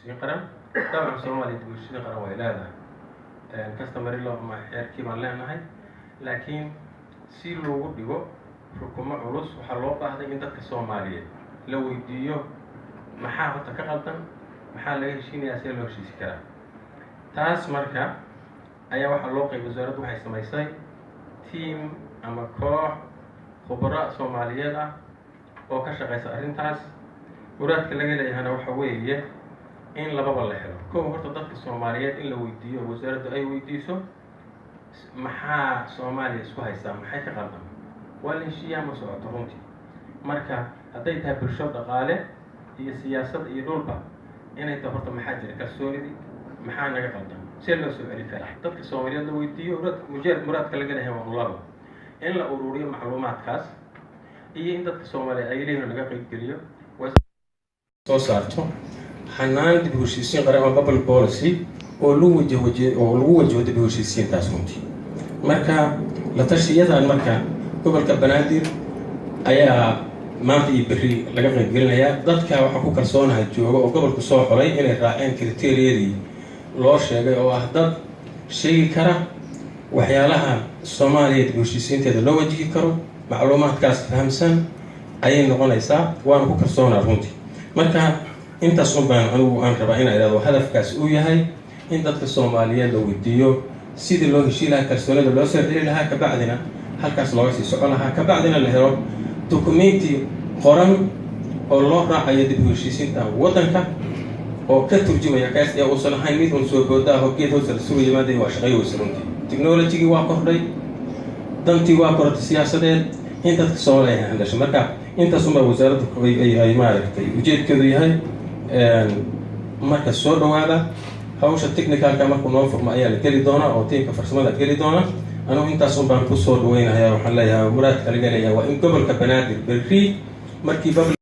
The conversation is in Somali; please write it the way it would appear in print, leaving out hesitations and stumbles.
قرن طبعا Soomaaliya bulshada qaran way leedahay customary law ma xeerkii baan leenahay laakiin si loogu dhigo xukumo culus waxa loo baahday in dadka Soomaaliyeed la weydiiyo maxaa horta ka qaldan maxaa laga heshiinayaa si loo heshiisi karaa taas marka ayaa waxa loo qeybay wasaaraddu waxay samaysay team ama koox khubaro Soomaaliyeed ah oo ka shaqeysa arrintaas muraadka laga leeyahay waxa weeye in lababa la helo koow horta dadka Soomaaliyeed in la weydiiyo wasaaraddu ay weydiiso maxaa Soomaaliya isku haysta maxay ka qaldan waa la heshiiyaa ma socoto runtii marka hadday tahay bulsho dhaqaale iyo siyaasad iyo dhulba inay tahay horta maxaa jira kalsoonidii maxaa naga qaldan si loo soo celi karaa dadka Soomaaliyeed la weydiiyo muraadka laga leeyahay waa laba in la ururiyo macluumaadkaas iyo in dadka Soomaaliyeed ay leeyihiin laga qayb geliyo soo saarto xanaan dib u heshiisiin qaran ama public policy oo lagu wajaho dib u heshiisiintaas runtii marka la tashiyadan marka gobolka Banaadir ayaa maanta iyo berri laga qayb gelinayaa dadka waxa ku kalsoonahay jooga oo gobolku soo xulay inay raaceen kriteeriyadii loo sheegay oo ah dad sheegi kara waxyaalaha Soomaaliya dib u heshiisiinteeda loo wajihi karo macluumaadkaas fahamsan ayay noqonaysaa waan ku kalsoonaa runtii marka intaas baan aan rabaa in ay raado hadafkaas uu yahay in dadka Soomaaliyeed la weydiiyo sidii loo heshiin lahaa kalsoonida loo soo celin lahaa ka bacdina halkaas looga sii socon lahaa ka bacdina la helo dokumenti qoran oo loo raacayo dib u heshiisiinta waddanka oo ka turjumaya kaas ee uusan ahayn mid uu soo boodaa hoggeed hoos la sugu yimaaday waa shaqay wasaaradda technology waa kordhay dantii waa kordhay siyaasadeed in dadka Soomaaliyeed ay handasho marka intaas uma wasaaraddu ay maaragtay ujeedkeedu yahay marka soo dhawaada hawsha technicalka markuu noo furmo ayaa la geli doonaa oo tiimka farsamada geli doona anuu intaas baan ku soo dhaweynayaa waxaan leeyahay muraadka laga leeyahay waa in gobolka Banaadir berri markii